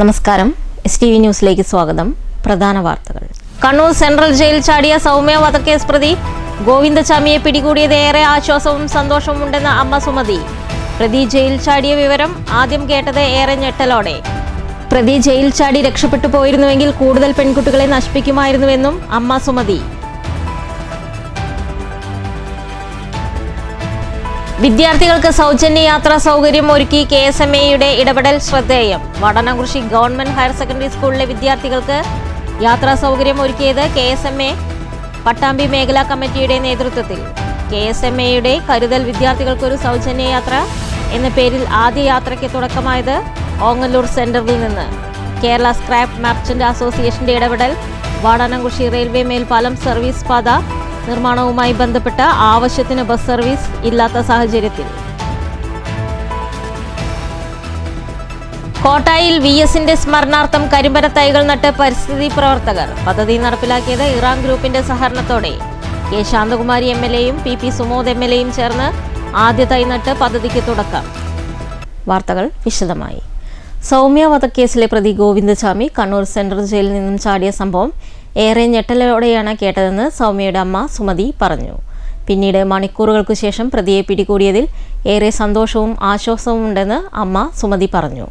നമസ്കാരം STV ന്യൂസിലേക്ക് സ്വാഗതം. പ്രധാന വാർത്തകൾ. കണ്ണൂർ സെൻട്രൽ ജയിൽ ചാടിയ സൗമ്യ വധക്കേസ് പ്രതി ഗോവിന്ദചാമിയെ പിടികൂടിയത് ഏറെ ആശ്വാസവും സന്തോഷവും ഉണ്ടെന്ന് അമ്മ സുമതി. പ്രതി ജയിൽ ചാടിയ വിവരം ആദ്യം കേട്ടത് ഏറെ ഞെട്ടലോടെ. പ്രതി ജയിൽ ചാടി രക്ഷപ്പെട്ടു പോയിരുന്നുവെങ്കിൽ കൂടുതൽ പെൺകുട്ടികളെ നശിപ്പിക്കുമായിരുന്നുവെന്നും അമ്മ സുമതി. വിദ്യാർത്ഥികൾക്ക് സൗജന്യ യാത്രാ സൗകര്യം ഒരുക്കി KSMAയുടെ ഇടപെടൽ ശ്രദ്ധേയം. വടനംകുറിശി ഗവൺമെന്റ് ഹയർ സെക്കൻഡറി സ്കൂളിലെ വിദ്യാർത്ഥികൾക്ക് യാത്രാ സൗകര്യം ഒരുക്കിയത് KSMA പട്ടാമ്പി മേഖലാ കമ്മിറ്റിയുടെ നേതൃത്വത്തിൽ. KSMAയുടെ കരുതൽ വിദ്യാർത്ഥികൾക്കൊരു സൗജന്യ യാത്ര എന്ന പേരിൽ ആദ്യ യാത്രയ്ക്ക് തുടക്കമായത് ഓങ്ങല്ലൂർ സെന്ററിൽ നിന്ന്. കേരള സ്ക്രാപ്പ് മർച്ചന്റ് അസോസിയേഷന്റെ ഇടപെടൽ. വടനംകുറിശി റെയിൽവേ മേൽപ്പാലം സർവീസ് പാത നിർമ്മാണവുമായി ബന്ധപ്പെട്ട ആവശ്യത്തിന് ബസ് സർവീസ് ഇല്ലാത്ത സാഹചര്യത്തിൽ കോട്ടായിൽ VSന്റെ സ്മരണാർത്ഥം കരിമ്പന തൈകൾ നട്ട് പരിസ്ഥിതി പ്രവർത്തകർ. പദ്ധതി നടപ്പിലാക്കിയത് ഇറാൻ ഗ്രൂപ്പിന്റെ സഹകരണത്തോടെ. K. ശാന്തകുമാരി MLAയും PP സുമോദ് MLAയും ചേർന്ന് ആദ്യ തൈ നട്ട് പദ്ധതിക്ക് തുടക്കം. വാർത്തകൾ വിശദമായി. സൗമ്യ വധക്കേസിലെ പ്രതി ഗോവിന്ദചാമി കണ്ണൂർ സെൻട്രൽ ജയിലിൽ നിന്നും ചാടിയ സംഭവം ഏറെ ഞെട്ടലോടെയാണ് കേട്ടതെന്ന് സൗമ്യയുടെ അമ്മ സുമതി പറഞ്ഞു. പിന്നീട് മണിക്കൂറുകൾക്കു ശേഷം പ്രതിയെ പിടികൂടിയതിൽ ഏറെ സന്തോഷവും ആശ്വാസവും ഉണ്ടെന്ന് അമ്മ സുമതി പറഞ്ഞു.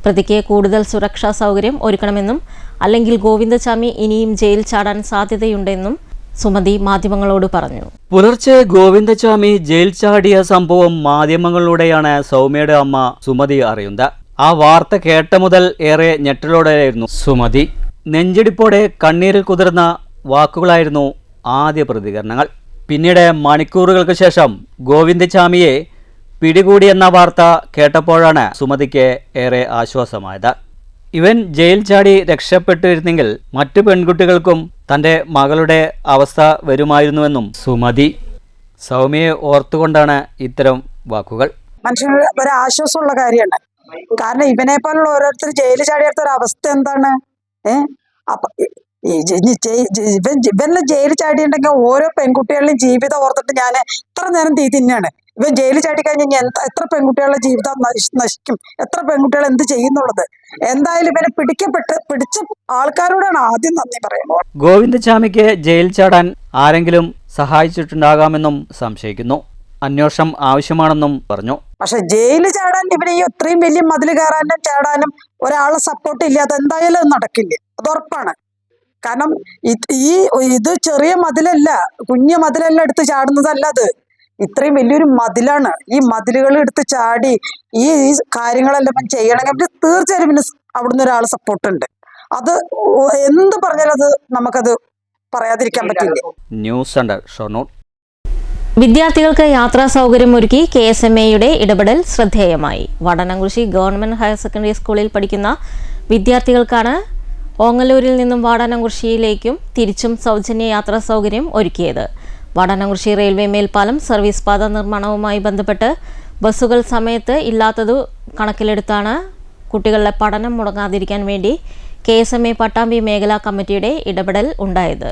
പ്രതിക്ക് കൂടുതൽ സുരക്ഷാ സൗകര്യം ഒരുക്കണമെന്നും അല്ലെങ്കിൽ ഗോവിന്ദചാമി ഇനിയും ജയിൽ ചാടാൻ സാധ്യതയുണ്ടെന്നും സുമതി മാധ്യമങ്ങളോട് പറഞ്ഞു. പുലർച്ചെ ഗോവിന്ദചാമി ജയിൽ ചാടിയ സംഭവം മാധ്യമങ്ങളിലൂടെയാണ് സൗമ്യയുടെ അമ്മ സുമതി അറിയുന്നത്. ആ വാർത്ത കേട്ട മുതൽ ഏറെ ഞെട്ടലോടെയായിരുന്നു സുമതി. നെഞ്ചിടിപ്പോടെ കണ്ണീരിൽ കുതിർന്ന വാക്കുകളായിരുന്നു ആദ്യ പ്രതികരണങ്ങൾ. പിന്നീട് മണിക്കൂറുകൾക്ക് ശേഷം ഗോവിന്ദചാമിയെ പിടികൂടിയെന്ന വാർത്ത കേട്ടപ്പോഴാണ് സുമതിക്ക് ഏറെ ആശ്വാസമായത്. ഇവൻ ജയിൽ ചാടി രക്ഷപ്പെട്ടിരുന്നെങ്കിൽ മറ്റു പെൺകുട്ടികൾക്കും തൻ്റെ മകളുടെ അവസ്ഥ വരുമായിരുന്നുവെന്നും സുമതി. സൗമ്യയെ ഓർത്തുകൊണ്ടാണ് ഇത്തരം വാക്കുകൾ. മനുഷ്യന് ഒരു ആശ്വാസമുള്ള കാര്യമാണ്. കാരണം ഇവനെ പോലുള്ള ഓരോരുത്തർ ജയിലിൽ ചാടിയെടുത്ത ഒരു അവസ്ഥ എന്താണ്? അപ്പൊ ഇവനെ ജയിലിൽ ചാടിയിട്ടുണ്ടെങ്കിൽ ഓരോ പെൺകുട്ടികളുടെയും ജീവിതം ഓർത്തിട്ട് ഞാൻ എത്ര നേരം തിന്നാണ്. ഇവൻ ജയിലിൽ ചാടി കഴിഞ്ഞാൽ എത്ര പെൺകുട്ടികളുടെ ജീവിതം നശിക്കും, എത്ര പെൺകുട്ടികൾ എന്ത് ചെയ്യുന്നുള്ളത്. എന്തായാലും ഇവനെ പിടിച്ച ആൾക്കാരോടാണ് ആദ്യം നന്ദി പറയുന്നത്. ഗോവിന്ദചാമിക്ക് ജയിൽ ചാടാൻ ആരെങ്കിലും സഹായിച്ചിട്ടുണ്ടാകാമെന്നും സംശയിക്കുന്നു. അന്വേഷണം ആവശ്യമാണെന്നും പറഞ്ഞു. പക്ഷെ ജയിലിൽ ചാടാൻ ഇവനെ ഈ ഇത്രയും വലിയ മതിൽ കയറാനും ചാടാനും ഒരാളെ സപ്പോർട്ട് ഇല്ലാതെ എന്തായാലും അത് നടക്കില്ല, അത് ഉറപ്പാണ്. കാരണം ഇത് ചെറിയ മതിലല്ല, കുഞ്ഞു മതിലല്ല എടുത്ത് ചാടുന്നതല്ല, അത് ഇത്രയും വലിയൊരു മതിലാണ്. ഈ മതിലുകൾ എടുത്ത് ചാടി ഈ കാര്യങ്ങളെല്ലാം ചെയ്യണമെങ്കിൽ തീർച്ചയായും പിന്നെ അവിടുന്ന് ഒരാൾ സപ്പോർട്ട് ഉണ്ട്. അത് എന്ത് പറഞ്ഞാലും അത് നമുക്കത് പറയാതിരിക്കാൻ പറ്റില്ല. News centre Shoranur. വിദ്യാർത്ഥികൾക്ക് യാത്രാ സൗകര്യം ഒരുക്കി KSMAയുടെ ഇടപെടൽ ശ്രദ്ധേയമായി. വടനംകുറിശി ഗവൺമെന്റ് ഹയർ സെക്കൻഡറി സ്കൂളിൽ പഠിക്കുന്ന വിദ്യാർത്ഥികൾക്കാണ് ഓങ്ങല്ലൂരിൽ നിന്നും വടനംകുറിശിയിലേക്കും തിരിച്ചും സൗജന്യ യാത്രാ സൗകര്യം ഒരുക്കിയത്. വടനംകുറിശി റെയിൽവേ മേൽപ്പാലം സർവീസ് പാത നിർമ്മാണവുമായി ബന്ധപ്പെട്ട് ബസ്സുകൾ സമയത്ത് ഇല്ലാത്തതു കണക്കിലെടുത്താണ് കുട്ടികളുടെ പഠനം മുടങ്ങാതിരിക്കാൻ വേണ്ടി KSMA പട്ടാമ്പി മേഖലാ കമ്മിറ്റിയുടെ ഇടപെടൽ ഉണ്ടായത്.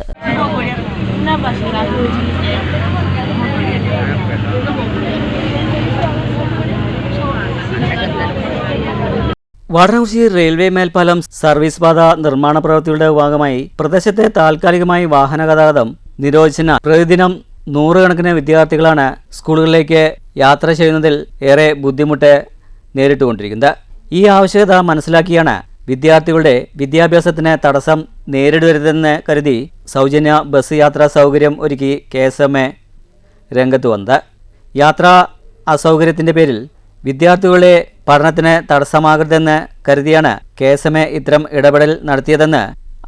വടനംകുറിശി റെയിൽവേ മേൽപ്പാലം സർവീസ് പാത നിർമ്മാണ പ്രവൃത്തിയുടെ ഭാഗമായി പ്രദേശത്തെ താൽക്കാലികമായി വാഹന ഗതാഗതം നിരോധിച്ചതിന് പ്രതിദിനം 100 കണക്കിന് വിദ്യാർത്ഥികളാണ് സ്കൂളുകളിലേക്ക് യാത്ര ചെയ്യുന്നതിൽ ഏറെ ബുദ്ധിമുട്ട് നേരിട്ടുകൊണ്ടിരിക്കുന്നത്. ഈ ആവശ്യകത മനസ്സിലാക്കിയാണ് വിദ്യാർത്ഥികളുടെ വിദ്യാഭ്യാസത്തിന് തടസ്സം നേരിടരുതെന്ന് കരുതി സൗജന്യ ബസ് യാത്രാ സൗകര്യം ഒരുക്കി KSMA രംഗത്ത് വന്നത്. യാത്രാ അസൗകര്യത്തിൻ്റെ പേരിൽ വിദ്യാർത്ഥികളുടെ പഠനത്തിന് തടസ്സമാകരുതെന്ന് കരുതിയാണ് KSMA ഇത്തരം ഇടപെടൽ നടത്തിയതെന്ന്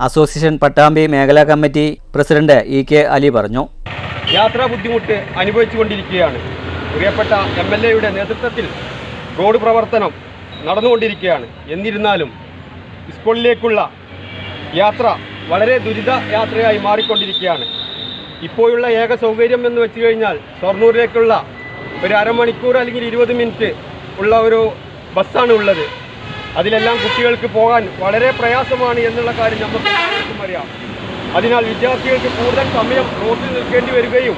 അസോസിയേഷൻ പട്ടാമ്പി മേഖലാ കമ്മിറ്റി പ്രസിഡന്റ് EK അലി പറഞ്ഞു. യാത്രാ ബുദ്ധിമുട്ട് അനുഭവിച്ചുകൊണ്ടിരിക്കുകയാണ്. പ്രിയപ്പെട്ട MLAയുടെ നേതൃത്വത്തിൽ റോഡ് പ്രവർത്തനം നടന്നുകൊണ്ടിരിക്കുകയാണ്. എന്നിരുന്നാലും സ്കൂളിലേക്കുള്ള യാത്ര വളരെ ദുരിത യാത്രയായി മാറിക്കൊണ്ടിരിക്കുകയാണ്. ഇപ്പോഴുള്ള ഏക സൗകര്യം എന്ന് വെച്ച് കഴിഞ്ഞാൽ ഷൊർണൂരിലേക്കുള്ള ഒരു അരമണിക്കൂർ അല്ലെങ്കിൽ 20 മിനിറ്റ് ഉള്ള ഒരു ബസ്സാണ് ഉള്ളത്. അതിലെല്ലാം കുട്ടികൾക്ക് പോകാൻ വളരെ പ്രയാസമാണ് എന്നുള്ള കാര്യം നമുക്ക് എല്ലാവർക്കും അറിയാം. അതിനാൽ വിദ്യാർത്ഥികൾക്ക് കൂടുതൽ സമയം റോഡിൽ നിൽക്കേണ്ടി വരികയും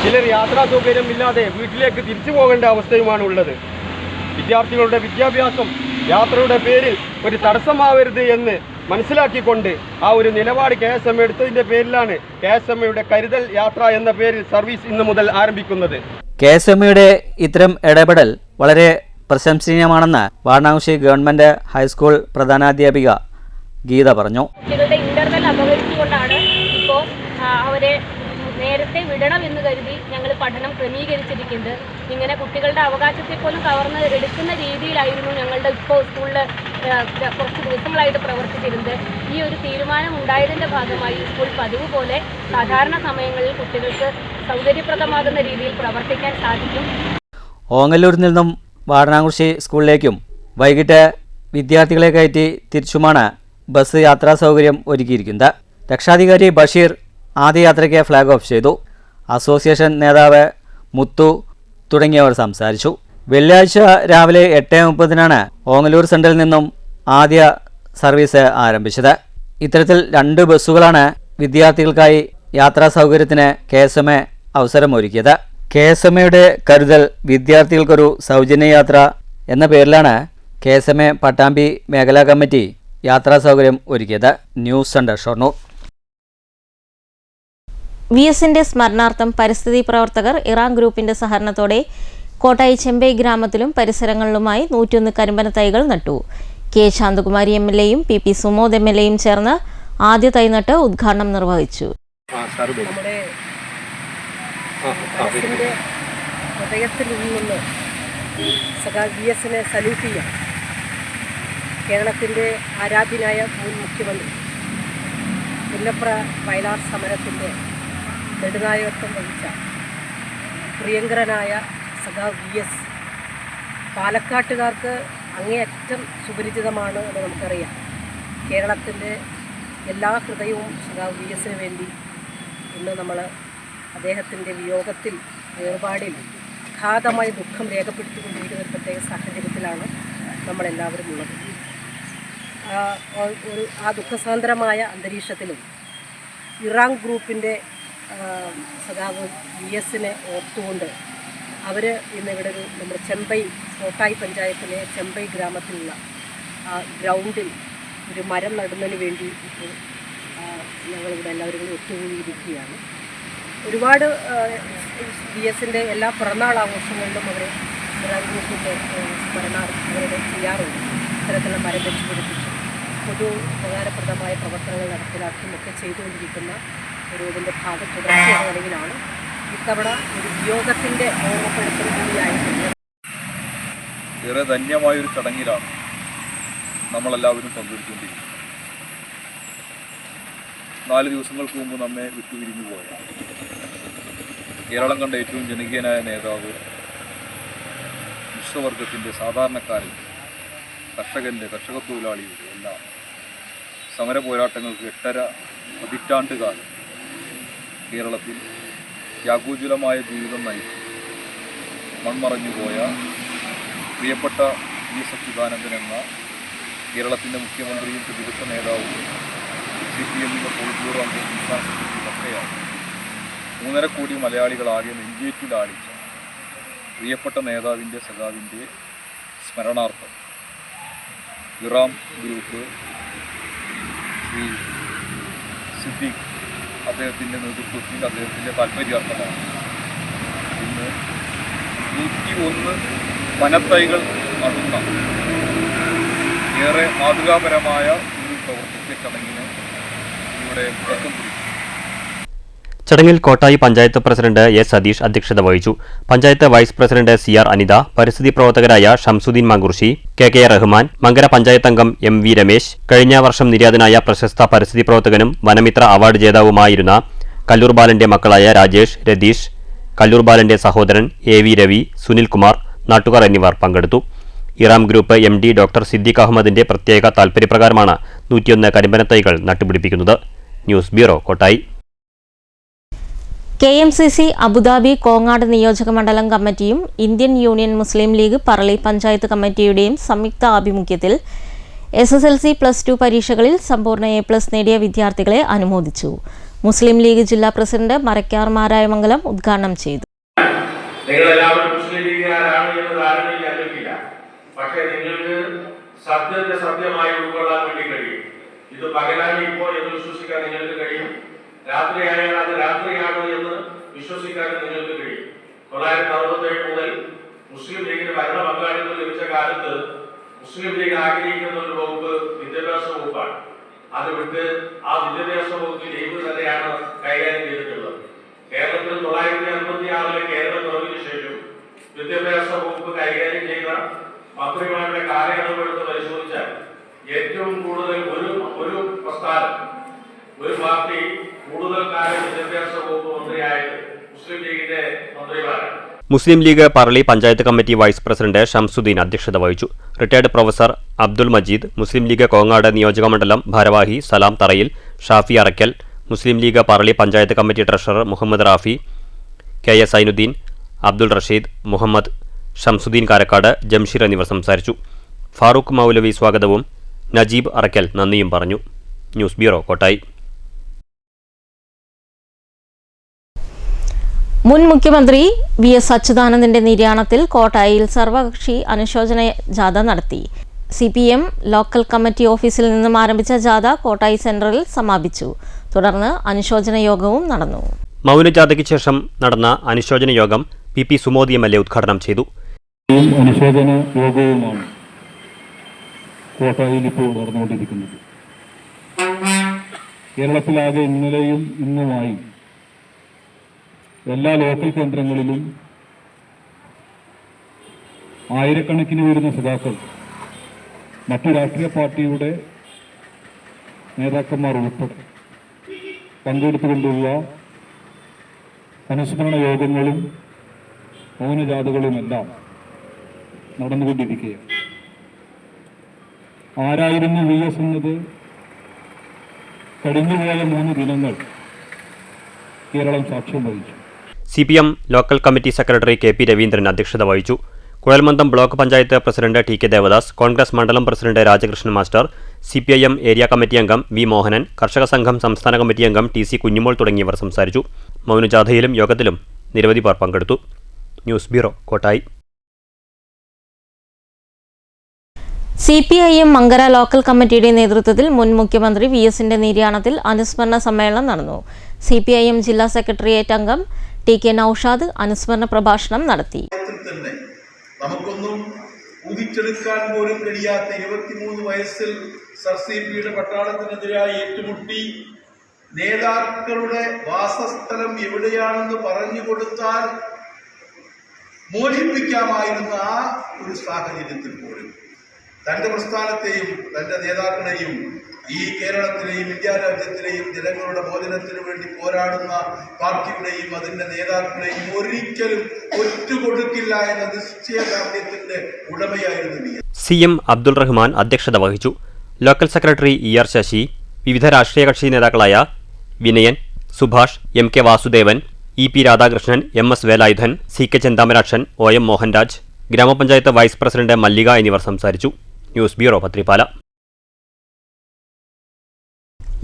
ചിലർ യാത്രാ സൗകര്യമില്ലാതെ വീട്ടിലേക്ക് തിരിച്ചു പോകേണ്ട അവസ്ഥയുമാണ് ഉള്ളത്. വിദ്യാർത്ഥികളുടെ വിദ്യാഭ്യാസം യാത്രയുടെ പേരിൽ ഒരു തടസ്സമാവരുത് എന്ന് മനസ്സിലാക്കിക്കൊണ്ട് ആ ഒരു നിലപാട് KSM എടുത്തതിൻ്റെ പേരിലാണ് KSMയുടെ കരുതൽ യാത്ര എന്ന പേരിൽ സർവീസ് ഇന്ന് മുതൽ ആരംഭിക്കുന്നത്. KSMയുടെ ഇത്തരം ഇടപെടൽ വളരെ പ്രശംസനീയമാണെന്ന് വാരണാസി ഗവൺമെൻറ് ഹൈസ്കൂൾ പ്രധാനാധ്യാപിക ഗീത പറഞ്ഞു. കുട്ടികളുടെ ഇന്റർവെൽ അപകരിച്ചുകൊണ്ടാണ് ഇപ്പോൾ അവരെ നേരത്തെ വിടണം എന്ന് കരുതി ഞങ്ങൾ പഠനം ക്രമീകരിച്ചിരിക്കുന്നത്. ഇങ്ങനെ കുട്ടികളുടെ അവകാശത്തെ പോലും കവർന്ന് എടുക്കുന്ന രീതിയിലായിരുന്നു ഞങ്ങളുടെ ഇപ്പോൾ സ്കൂളിൽ കുറച്ച് ദിവസങ്ങളായിട്ട് പ്രവർത്തിച്ചിരുന്നത്. ഈ ഒരു തീരുമാനം ഉണ്ടായതിൻ്റെ ഭാഗമായി സ്കൂൾ പതിവ് പോലെ സാധാരണ സമയങ്ങളിൽ കുട്ടികൾക്ക് സൗകര്യപ്രദമാകുന്ന രീതിയിൽ പ്രവർത്തിക്കാൻ സാധിക്കും. ഓങ്ങല്ലൂരിൽ നിന്നും വാരണാസി സ്കൂളിലേക്കും വൈകിട്ട് വിദ്യാർത്ഥികളെ കയറ്റി തിരിച്ചുമാണ് ബസ് യാത്രാ സൗകര്യം ഒരുക്കിയിരിക്കുന്നത്. രക്ഷാധികാരി ബഷീർ ആദ്യ യാത്രയ്ക്ക് ഫ്ലാഗ് ഓഫ് ചെയ്തു. അസോസിയേഷൻ നേതാവ് മുത്തു തുടങ്ങിയവർ സംസാരിച്ചു. വെള്ളിയാഴ്ച രാവിലെ 8:30 ഓങ്ങല്ലൂർ സെൻട്രലിൽ നിന്നും ആദ്യ സർവീസ് ആരംഭിച്ചത്. ഇത്തരത്തിൽ 2 ബസ്സുകളാണ് വിദ്യാർത്ഥികൾക്കായി യാത്രാ സൗകര്യത്തിന് KSM അവസരമൊരുക്കിയത്. KSMയുടെ കരുതൽ വിദ്യാർത്ഥികൾക്കൊരു സൗജന്യ യാത്ര എന്ന പേരിലാണ് KSM പട്ടാമ്പി മേഖലാ കമ്മിറ്റി യാത്രാ സൗകര്യം ഒരുക്കിയത്. News centre Shoranur. VSന്റെ സ്മരണാർത്ഥം പരിസ്ഥിതി പ്രവർത്തകർ ഇറാൻ ഗ്രൂപ്പിന്റെ സഹകരണത്തോടെ കോട്ടായി ചെമ്പൈ ഗ്രാമത്തിലും പരിസരങ്ങളിലുമായി 101 കരിമ്പന തൈകൾ നട്ടു. K. ശാന്തകുമാരി MLAയും PP സുമോദ് MLAയും ചേർന്ന് ആദ്യ തൈ നട്ട് ഉദ്ഘാടനം നിർവഹിച്ചു. നമ്മുടെ ഹൃദയത്തിൽ നിന്ന് VSനെ സല്യൂട്ട് ചെയ്യാം. കേരളത്തിൻ്റെ ആരാധ്യനായ മുൻ മുഖ്യമന്ത്രി മുല്ലപ്ര വയലാർ സമരത്തിൻ്റെ നെടുനായകത്വം വഹിച്ച പ്രിയങ്കരനായ VS പാലക്കാട്ടുകാർക്ക് അങ്ങേയറ്റം സുപരിചിതമാണ് എന്ന് നമുക്കറിയാം. കേരളത്തിൻ്റെ എല്ലാ ഹൃദയവും VSന് വേണ്ടി ഇന്ന് നമ്മൾ അദ്ദേഹത്തിൻ്റെ വിയോഗത്തിൽ വേർപാടിൽ അഗാധമായ ദുഃഖം രേഖപ്പെടുത്തിക്കൊണ്ടിരിക്കുന്ന ഒരു പ്രത്യേക സാഹചര്യത്തിലാണ് നമ്മളെല്ലാവരും ഉള്ളത്. ആ ദുഃഖസാന്ദ്രമായ അന്തരീക്ഷത്തിലും ഇറാൻ ഗ്രൂപ്പിൻ്റെ VSനെ ഓർത്തുകൊണ്ട് അവർ ഇന്നിവിടെ നമ്മുടെ ചെമ്പൈ കോട്ടായി പഞ്ചായത്തിലെ ചെമ്പൈ ഗ്രാമത്തിലുള്ള ഗ്രൗണ്ടിൽ ഒരു മരം നടുന്നതിന് വേണ്ടി ഇപ്പോൾ ഞങ്ങളിവിടെ എല്ലാവരും കൂടി ഒത്തുകൂടിയിരിക്കുകയാണ്. ഒരുപാട് VSൻ്റെ എല്ലാ പിറന്നാൾ ആഘോഷങ്ങളിലും അവർ ഇറാൻ ഗ്രൂപ്പിൻ്റെ സ്മരണാർത്ഥം അവരുടെ ചെയ്യാറുണ്ട്. ഇത്തരത്തിലുള്ള മരം വെച്ച് പിടിപ്പിച്ചു പൊതു ഉപകാരപ്രദമായ പ്രവർത്തനങ്ങൾ നടപ്പിലാക്കിയുമൊക്കെ ചെയ്തുകൊണ്ടിരിക്കുന്ന ഒരു ഇതിൻ്റെ ഭാഗം തുടർച്ചയായ നിലയിലാണ് ഇത്തവണ ഒരു വിയോഗത്തിൻ്റെ ഓർമ്മപ്പെടുത്തൽ കൂടിയായിട്ടുണ്ട്. ഏറെ ധന്യമായൊരു ചടങ്ങിലാണ് നമ്മളെല്ലാവരും പങ്കെടുത്തുകൊണ്ടിരിക്കുന്നത്. 4 ദിവസങ്ങൾക്ക് മുമ്പ് നമ്മെ വിട്ടുപിരിഞ്ഞു പോയ കേരളം കണ്ട ഏറ്റവും ജനകീയനായ നേതാവ്, വിശ്വവർഗത്തിൻ്റെ സാധാരണക്കാരൻ, കർഷക തൊഴിലാളിയുടെ എല്ലാം സമര പോരാട്ടങ്ങൾക്ക് 8.5 പതിറ്റാണ്ട് കാലം കേരളത്തിൽ ത്യാഗോജ്വലമായ ജീവിതം നയിച്ചു മൺമറഞ്ഞുപോയ പ്രിയപ്പെട്ട V. സച്ചിദാനന്ദൻ എന്ന കേരളത്തിൻ്റെ മുഖ്യമന്ത്രിയും പ്രതിപക്ഷ നേതാവും CPMന്റെ പോളിറ്റ് ബ്യൂറോ അംഗവും സംസ്ഥാന സെക്രട്ടറിയുമൊക്കെയാണ് 3.5 കോടി മലയാളികളാകെ നെഞ്ചേറ്റിലാളിച്ച പ്രിയപ്പെട്ട നേതാവിൻ്റെ സ്മരണാർത്ഥം ഇറാം ഗ്രൂപ്പ് ശ്രീ സിദ്ദീഖ് അദ്ദേഹത്തിൻ്റെ നേതൃത്വത്തിൽ അദ്ദേഹത്തിൻ്റെ താല്പര്യാർത്ഥമാണ് ഇന്ന് 101 വനത്തൈകൾ നടുന്ന ഏറെ മാതൃകാപരമായ ഒരു പ്രവർത്തിച്ച ചടങ്ങിന് ഇവിടെ തുടക്കം കുറിച്ചു. ചടങ്ങിൽ കോട്ടായി പഞ്ചായത്ത് പ്രസിഡന്റ് S. സതീഷ് അധ്യക്ഷത വഹിച്ചു. Panchayat vice president CR. Anitha, പരിസ്ഥിതി പ്രവർത്തകരായ ഷംസുദ്ദീൻ മങ്കുർശി, KK റഹ്മാൻ, മങ്കര പഞ്ചായത്ത് അംഗം MV രമേശ്, കഴിഞ്ഞ വർഷം നിര്യാതനായ പ്രശസ്ത പരിസ്ഥിതി പ്രവർത്തകനും വനമിത്ര അവാർഡ് ജേതാവുമായിരുന്ന കല്ലൂർ ബാലന്റെ മക്കളായ രാജേഷ്, രതീഷ്, കല്ലൂർ ബാലന്റെ സഹോദരൻ AV രവി, സുനിൽകുമാർ, നാട്ടുകാർ എന്നിവർ പങ്കെടുത്തു. Eram group MD doctor Siddique അഹമ്മദിന്റെ പ്രത്യേക താൽപര്യപ്രകാരമാണ് 101 കരിമ്പനത്തൈകൾ നട്ടുപിടിപ്പിക്കുന്നത്. News bureau, Kottayi. KMCC Abu Dhabi Kongad നിയോജക മണ്ഡലം കമ്മിറ്റിയും ഇന്ത്യൻ യൂണിയൻ മുസ്ലിം ലീഗ് പറളി പഞ്ചായത്ത് കമ്മിറ്റിയുടെയും സംയുക്ത ആഭിമുഖ്യത്തിൽ SSLC +2 പരീക്ഷകളിൽ സമ്പൂർണ്ണ A+ നേടിയ വിദ്യാർത്ഥികളെ അനുമോദിച്ചു. മുസ്ലിം ലീഗ് ജില്ലാ പ്രസിഡന്റ് മരക്കാർ മാരായമംഗലം ഉദ്ഘാടനം ചെയ്തു. പക്ഷേ നിങ്ങൾക്ക് സത്യത്തെ സത്യമായി ഉൾക്കൊള്ളാൻ വേണ്ടി കഴിയും. ഇത് പകലായി ഇപ്പോൾ എന്ന് വിശ്വസിക്കാൻ നിങ്ങൾക്ക് കഴിയും, രാത്രിയായാൽ അത് രാത്രിയാണ് എന്ന് വിശ്വസിക്കാൻ നിങ്ങൾക്ക് കഴിയും. 1967 മുതൽ മുസ്ലിം ലീഗിന് ഭരണ പങ്കാളിത്തം ലഭിച്ച കാലത്ത് മുസ്ലിം ലീഗ് ആഗ്രഹിക്കുന്ന ഒരു വകുപ്പ് വിദ്യാഭ്യാസ വകുപ്പാണ്. അത് വിട്ട് ആ വിദ്യാഭ്യാസ വകുപ്പ് ലീഗ് തന്നെയാണ് കൈകാര്യം ചെയ്തിട്ടുള്ളത്. കേരളത്തിൽ 1956 കേരള പിറവിന് ശേഷം വിദ്യാഭ്യാസ വകുപ്പ് കൈകാര്യം ചെയ്ത മന്ത്രിമാരുടെ കാലയളവെടുത്ത് പരിശോധിച്ചാൽ ഏറ്റവും കൂടുതൽ ഒരു പ്രസ്ഥാനം, ഒരു പാർട്ടി കൂടുതൽ കാലം വിദ്യാഭ്യാസ വകുപ്പ് മന്ത്രിയായത് മുസ്ലിം ലീഗിന്റെ മന്ത്രിമാരാണ്. Muslim League Parali panchayat committee vice president Shamsuddeen അധ്യക്ഷത വഹിച്ചു. റിട്ടയർഡ് പ്രൊഫസർ അബ്ദുൽ മജീദ്, മുസ്ലിം ലീഗ് കോങ്ങാട് നിയോജകമണ്ഡലം ഭാരവാഹി Salam Tharayil, Shafi Arakkal, Muslim League Parali panchayat committee treasurer Muhammad Rafi, KS Sainuddeen, Abdul Rasheed, Muhammad, Shamsuddeen Karakkad, Jamsheer എന്നിവർ സംസാരിച്ചു. ഫാറൂഖ് മൗലവി സ്വാഗതവും നജീബ് അറക്കൽ നന്ദിയും പറഞ്ഞു. News bureau, Kottayi. മുൻ മുഖ്യമന്ത്രി VS അച്യുതാനന്ദന്റെ നിര്യാണത്തിൽ കോട്ടായിൽ സർവകക്ഷി അനുശോചന ജാഥ നടത്തി. CPM ലോക്കൽ കമ്മിറ്റി ഓഫീസിൽ നിന്നും ആരംഭിച്ച ജാഥ കോട്ടായി സെന്ററിൽ സമാപിച്ചു. തുടർന്ന് അനുശോചന യോഗവും നടന്നു. മൗനജാഥയ്ക്ക് ശേഷം നടന്ന അനുശോചന യോഗം PP സുമോദ് MLA ഉദ്ഘാടനം ചെയ്തു. അനുശോചന യോഗവുമാണ് കോട്ടായിൽ ഇപ്പോൾ നടന്നുകൊണ്ടിരിക്കുന്നത്. കേരളത്തിലാകെ ഇന്നലെയും ഇന്നുമായി എല്ലാ ലോക്കൽ കേന്ദ്രങ്ങളിലും ആയിരക്കണക്കിന് വരുന്ന സഖാക്കൾ, മറ്റു രാഷ്ട്രീയ പാർട്ടിയുടെ നേതാക്കന്മാർ ഉൾപ്പെടെ പങ്കെടുത്തുകൊണ്ടുള്ള അനുസ്മരണ യോഗങ്ങളും മൗനജാഥകളുമെല്ലാം നടന്നുകൊണ്ടിരിക്കുകയാണ്. ആരായിരുന്നു VS എന്നത് കഴിഞ്ഞുപോയ 3 ദിനങ്ങൾ കേരളം സാക്ഷ്യം വഹിച്ചു. CPM local committee secretary KP Raveendran അധ്യക്ഷത വഹിച്ചു. കുഴൽമന്ദം block panchayat president TK Devadas, Congress മണ്ഡലം president Rajakrishnan master, CPIM area committee അംഗം V മോഹനൻ, കർഷക സംഘം സംസ്ഥാന കമ്മിറ്റി അംഗം TC കുഞ്ഞുമോൾ തുടങ്ങിയവർ സംസാരിച്ചു. മൗനജാഥയിലും യോഗത്തിലും നിരവധി പേർ പങ്കെടുത്തു. News bureau, Kottayi. CPIM Mankara local കമ്മിറ്റിയുടെ നേതൃത്വത്തിൽ മുൻ മുഖ്യമന്ത്രി VSന്റെ നിര്യാണത്തിൽ അനുസ്മരണ സമ്മേളനം നടന്നു. CPIM ജില്ലാ സെക്രട്ടേറിയറ്റ് അംഗം TK നൌഷാദ് അനുസ്മരണ പ്രഭാഷണം നടത്തി. നമുക്കൊന്നും ഊഹിച്ചെടുക്കാൻ പോലും കഴിയാത്ത 23 വയസ്സിൽ SRCPയുടെ പട്ടാളത്തിനെതിരായി ഏറ്റുമുട്ടി നേതാക്കളുടെ വാസസ്ഥലം എവിടെയാണെന്ന് പറഞ്ഞു കൊടുത്താൽ മോചിപ്പിക്കാമായിരുന്ന ആ ഒരു സാഹചര്യത്തിൽ പോലും തന്റെ പ്രസ്ഥാനത്തെയും തന്റെ നേതാക്കളെയും ഈ കേരളത്തിലെയും ഇന്ത്യ രാജ്യത്തിലെയും ജനങ്ങളുടെ മോചനത്തിനു വേണ്ടി പോരാടുന്ന പാർട്ടിയുടെയും അതിന്റെ നേതാക്കളെയും ഒരിക്കലും ഒറ്റുകൊടുക്കില്ല എന്ന നിശ്ചയദാർഢ്യത്തിന്റെ ഉടമയായിരുന്നു CM അബ്ദുൾ റഹ്മാൻ അധ്യക്ഷത വഹിച്ചു. ലോക്കൽ സെക്രട്ടറി ER ശശി, വിവിധ രാഷ്ട്രീയ കക്ഷി നേതാക്കളായ Vinayan, Subhash, MK Vasudevan, EP Radhakrishnan, MS Velayudhan, CK Chenthamarakshan, OM Mohanraj, ഗ്രാമപഞ്ചായത്ത് വൈസ് പ്രസിഡന്റ് മല്ലിക എന്നിവർ സംസാരിച്ചു. News bureau, Pathirippala.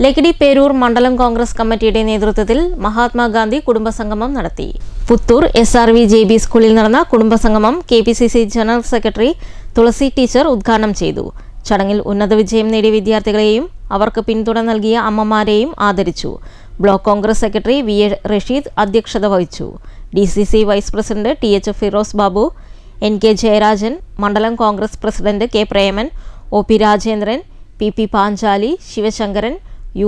ലക്കിടി പേരൂർ മണ്ഡലം കോൺഗ്രസ് കമ്മിറ്റിയുടെ നേതൃത്വത്തിൽ മഹാത്മാഗാന്ധി കുടുംബസംഗമം നടത്തി. പുത്തൂർ SRV JB സ്കൂളിൽ നടന്ന കുടുംബസംഗമം KPCC ജനറൽ സെക്രട്ടറി തുളസി ടീച്ചർ ഉദ്ഘാടനം ചെയ്തു. ചടങ്ങിൽ ഉന്നത വിജയം നേടിയ വിദ്യാർത്ഥികളെയും അവർക്ക് പിന്തുണ നൽകിയ അമ്മമാരെയും ആദരിച്ചു. Block Congress secretary VA Rasheed അധ്യക്ഷത വഹിച്ചു. DCC vice president TH Firoz Babu, NK Jayarajan, മണ്ഡലം Congress president K Preman, OP Rajendran, PP Panchali, Sivasankaran,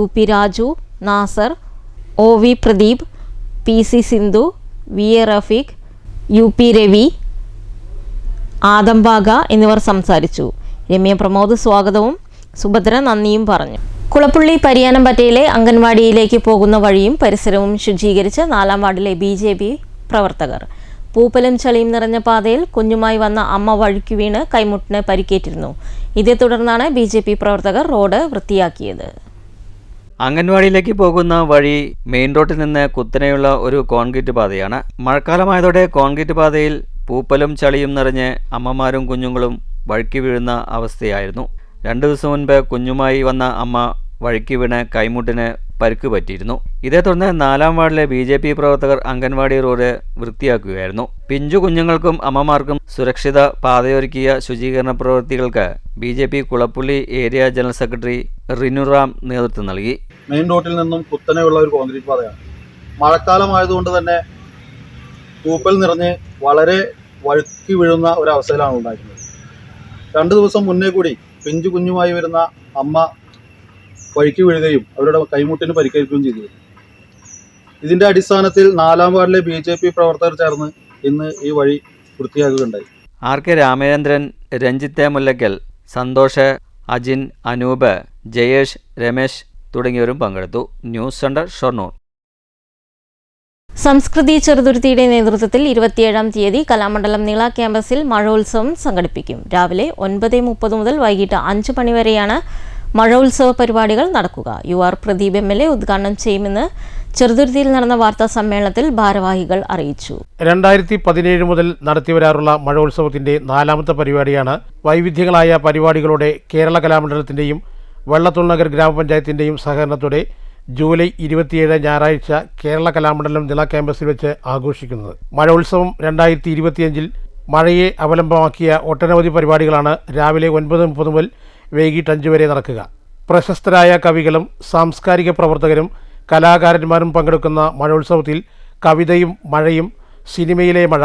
UP Raju, Nasar, OV Pradeep, PC Sindhu, VA Rafeeq, UP Ravi, ആദംബാഗ എന്നിവർ സംസാരിച്ചു. രമ്യ പ്രമോദ് സ്വാഗതവും സുഭദ്ര നന്ദിയും പറഞ്ഞു. കുളപ്പുള്ളി പരിയാനംപറ്റയിലെ അംഗൻവാടിയിലേക്ക് പോകുന്ന വഴിയും പരിസരവും ശുചീകരിച്ച് 4-ാം വാർഡിലെ BJP പ്രവർത്തകർ. പൂപ്പലും ചളിയും നിറഞ്ഞ പാതയിൽ കുഞ്ഞുമായി വന്ന അമ്മ വഴിക്കു വീണ് കൈമുട്ടിന് പരിക്കേറ്റിരുന്നു. ഇതേ തുടർന്നാണ് BJP പ്രവർത്തകർ റോഡ് വൃത്തിയാക്കിയത്. അംഗൻവാടിയിലേക്ക് പോകുന്ന വഴി മെയിൻ റോഡിൽ നിന്ന് കുത്തനെയുള്ള ഒരു കോൺക്രീറ്റ് പാതയാണ്. മഴക്കാലമായതോടെ കോൺക്രീറ്റ് പാതയിൽ പൂപ്പലും ചളിയും നിറഞ്ഞ് അമ്മമാരും കുഞ്ഞുങ്ങളും വഴുക്കി വീഴുന്ന അവസ്ഥയായിരുന്നു. 2 ദിവസം മുൻപ് കുഞ്ഞുമായി വന്ന അമ്മ വഴുക്കി വീണ് കൈമുട്ടിന് പരിക്ക് പറ്റിയിരുന്നു. ഇതേ തുടർന്ന് 4-ാം വാർഡിലെ BJP പ്രവർത്തകർ അംഗൻവാടി റോഡ് വൃത്തിയാക്കുകയായിരുന്നു. പിഞ്ചു കുഞ്ഞുങ്ങൾക്കും അമ്മമാർക്കും സുരക്ഷിത പാതയൊരുക്കിയ ശുചീകരണ പ്രവൃത്തികൾക്ക് BJP Kulappully area general secretary Rinuram നേതൃത്വം നൽകി. മെയിൻ റോഡിൽ നിന്നും കുത്തനെയുള്ള ഒരു കോൺക്രീറ്റ് പാതയാണ്. മഴക്കാലമായതുകൊണ്ട് തന്നെ പൂപ്പൽ നിറഞ്ഞ് വളരെ വഴുക്കി വീഴുന്ന ഒരവസ്ഥയിലാണ് ഉണ്ടായിരുന്നത്. 2 ദിവസം മുന്നേ കൂടി പിഞ്ചു കുഞ്ഞുമായി വരുന്ന അമ്മ വഴുക്കി വീഴുകയും അവരുടെ കൈമുട്ടിന് പരിക്കേൽക്കുകയും ചെയ്തു. ഇതിൻ്റെ അടിസ്ഥാനത്തിൽ 4-ാം വാർഡിലെ BJP പ്രവർത്തകർ ചേർന്ന് ഇന്ന് ഈ വഴി വൃത്തിയാക്കുകയുണ്ടായി. RK രാമചന്ദ്രൻ, രഞ്ജിത്ത് മുല്ലക്കൽ, സന്തോഷ്, അജിൻ, അനൂപ്, ജയേഷ്, രമേശ് തുടങ്ങിയവരും പങ്കെടുത്തു. News centre, Shoranur. സംസ്കൃതി ചെറുതുരുത്തിയുടെ നേതൃത്വത്തിൽ 27-ാം തീയതി കലാമണ്ഡലം നീള ക്യാമ്പസിൽ മഴോത്സവം സംഘടിപ്പിക്കും. രാവിലെ 9:30 മുതൽ വൈകിട്ട് 5 മണി വരെയാണ് മഴോത്സവ പരിപാടികൾ നടക്കുക. UR പ്രദീപ് MLA ഉദ്ഘാടനം ചെയ്യുമെന്ന് ചെറുതുരുത്തിയിൽ നടന്ന വാർത്താ സമ്മേളനത്തിൽ ഭാരവാഹികൾ അറിയിച്ചു. 2017 മുതൽ നടത്തിവരാറുള്ള മഴോത്സവത്തിന്റെ 4ാമത്തെ പരിപാടിയാണ്. വൈവിധ്യങ്ങളായ പരിപാടികളോടെ കേരള കലാമണ്ഡലത്തിന്റെയും വെള്ളത്തുൾ നഗർ ഗ്രാമപഞ്ചായത്തിന്റെയും സഹകരണത്തോടെ ജൂലൈ 27 ഞായറാഴ്ച കേരള കലാമണ്ഡലം ജില്ലാ ക്യാമ്പസിൽ വെച്ച് ആഘോഷിക്കുന്നത്. മഴോത്സവം 2025 മഴയെ അവലംബമാക്കിയ ഒട്ടനവധി പരിപാടികളാണ് രാവിലെ 9:30 മുതൽ വൈകിട്ട് 5 വരെ നടക്കുക. പ്രശസ്തരായ കവികളും സാംസ്കാരിക പ്രവർത്തകരും കലാകാരന്മാരും പങ്കെടുക്കുന്ന മഴോത്സവത്തിൽ കവിതയും മഴയും, സിനിമയിലെ മഴ,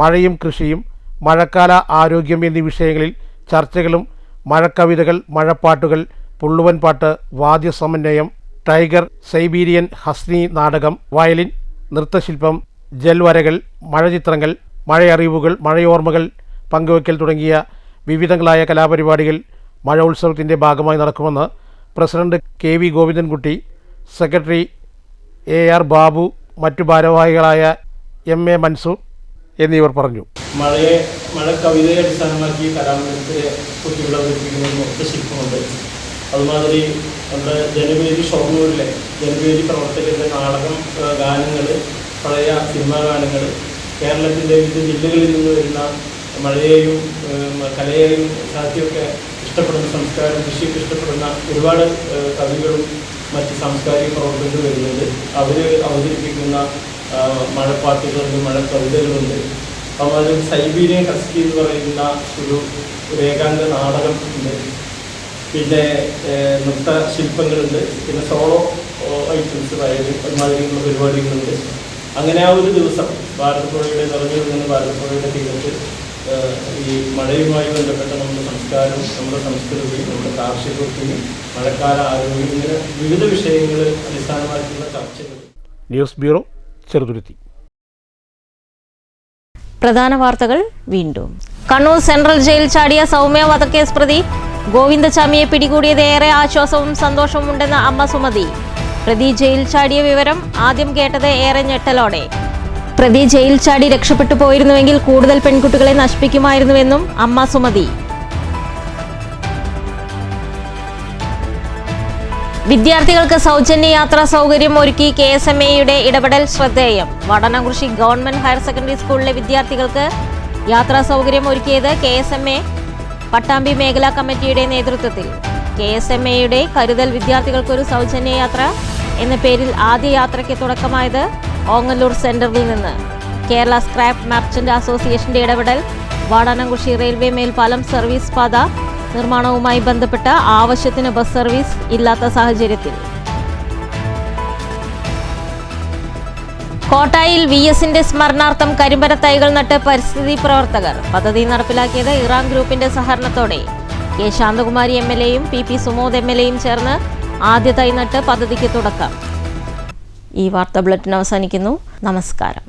മഴയും കൃഷിയും, മഴക്കാല ആരോഗ്യം എന്നീ വിഷയങ്ങളിൽ ചർച്ചകളും മഴക്കവിതകൾ, മഴപ്പാട്ടുകൾ, പുള്ളുവൻ പാട്ട്, വാദ്യസമന്വയം, ടൈഗർ, സൈബീരിയൻ ഹസ്നി നാടകം, വയലിൻ, നൃത്തശില്പം, ജൽവരകൾ, മഴചിത്രങ്ങൾ, മഴയറിവുകൾ, മഴയോർമ്മകൾ പങ്കുവയ്ക്കൽ തുടങ്ങിയ വിവിധങ്ങളായ കലാപരിപാടികൾ മഴോത്സവത്തിൻ്റെ ഭാഗമായി നടക്കുമെന്ന് president KV Govindankutty, secretary AR Babu, മറ്റു ഭാരവാഹികളായ MA മൻസൂർ എന്നിവർ പറഞ്ഞു. മഴ കവിതയെ അടിസ്ഥാനമാക്കി കലാമണ്ഡലത്തിലെ കുട്ടികളെ അവതരിപ്പിക്കുന്ന നൃത്തശില്പമുണ്ട്. അതുമാതിരി നമ്മുടെ ജനുവരി ഷൊർണൂരിലെ ജനുവരി പ്രവർത്തകരുടെ നാടകം, ഗാനങ്ങൾ, പഴയ സിനിമാ ഗാനങ്ങൾ, കേരളത്തിൻ്റെ വിവിധ ജില്ലകളിൽ നിന്ന് വരുന്ന മഴയെയും കലയെയും സാഹിത്യമൊക്കെ ഇഷ്ടപ്പെടുന്ന, സംസ്കാരം, കൃഷിയൊക്കെ ഇഷ്ടപ്പെടുന്ന ഒരുപാട് കവികളും മറ്റ് സാംസ്കാരിക പ്രവർത്തകരും വരുന്നുണ്ട്. അവർ അവതരിപ്പിക്കുന്ന മഴപ്പാട്ടുകളുണ്ട്, മഴ കവിതകളുണ്ട്. അതുമാതിരി സൈബീരിയൻ ഹസ്കി എന്ന് പറയുന്ന ഒരു ഏകാംഗ നാടകം ഉണ്ട്. പിന്നെ നൃത്തശില്പങ്ങളുണ്ട്. പിന്നെ സോളോ ഐറ്റംസ്, ഒരുമാതിരിയുള്ള പരിപാടികളുണ്ട്. അങ്ങനെ ആ ഒരു ദിവസം ഭാരതപ്പുഴയുടെ നിറഞ്ഞു നിൽക്കുന്ന ഭാരതപ്പുഴയുടെ തീരത്ത് ഈ മഴയുമായി ബന്ധപ്പെട്ട നമ്മുടെ സംസ്കാരം, നമ്മുടെ സംസ്കൃതി, നമ്മുടെ കാർഷികവൃത്തിയും മഴക്കാല ആരോഗ്യം, ഇങ്ങനെ വിവിധ വിഷയങ്ങൾ അടിസ്ഥാനമാക്കിയുള്ള ചർച്ചകൾ. News bureau, Cheruthuruthy. പ്രധാന വാർത്തകൾ വീണ്ടും. കണ്ണൂർ സെൻട്രൽ ജയിൽ ചാടിയ സൗമ്യ വധക്കേസ് പ്രതി ഗോവിന്ദചാമിയെ പിടികൂടിയത് ഏറെ ആശ്വാസവും സന്തോഷവും ഉണ്ടെന്ന് അമ്മ സുമതി. പ്രതി ജയിൽ ചാടിയ വിവരം ആദ്യം കേട്ടത് ഏറെ ഞെട്ടലോടെ. പ്രതി ജയിൽ ചാടി രക്ഷപ്പെട്ടു പോയിരുന്നുവെങ്കിൽ കൂടുതൽ പെൺകുട്ടികളെ നശിപ്പിക്കുമായിരുന്നുവെന്നും അമ്മ സുമതി. വിദ്യാർത്ഥികൾക്ക് സൗജന്യ യാത്രാ സൗകര്യം ഒരുക്കി KSMAയുടെ ഇടപെടൽ ശ്രദ്ധേയം. വടനകുറിശി ഗവൺമെന്റ് ഹയർ സെക്കൻഡറി സ്കൂളിലെ വിദ്യാർത്ഥികൾക്ക് യാത്രാ സൗകര്യം ഒരുക്കിയത് KSMA പട്ടാമ്പി മേഖലാ കമ്മിറ്റിയുടെ നേതൃത്വത്തിൽ. KSMAയുടെ കരുതൽ വിദ്യാർത്ഥികൾക്കൊരു സൗജന്യ യാത്ര എന്ന പേരിൽ ആദ്യ യാത്രയ്ക്ക് തുടക്കമായത് ഓങ്ങല്ലൂർ സെന്ററിൽ നിന്ന്. കേരള സ്ക്രാപ്പ് മർച്ചന്റ് അസോസിയേഷന്റെ ഇടപെടൽ. വാടാനംകുറിശി റെയിൽവേ മേൽപ്പാലം സർവീസ് പാത നിർമ്മാണവുമായി ബന്ധപ്പെട്ട ആവശ്യത്തിന് ബസ് സർവീസ് ഇല്ലാത്ത സാഹചര്യത്തിൽ. കോട്ടായിൽ VSന്റെ സ്മരണാർത്ഥം കരിമ്പന തൈകൾ നട്ട് പരിസ്ഥിതി പ്രവർത്തകർ. പദ്ധതി നടപ്പിലാക്കിയത് ഇറാൻ ഗ്രൂപ്പിന്റെ സഹകരണത്തോടെ. K ശാന്തകുമാരി MLAയും PP സുമോദ് MLAയും ചേർന്ന് ആദ്യ തൈ നട്ട് പദ്ധതിക്ക് തുടക്കം. ഈ വാർത്താ ബുള്ളറ്റിൻ അവസാനിക്കുന്നു. നമസ്കാരം.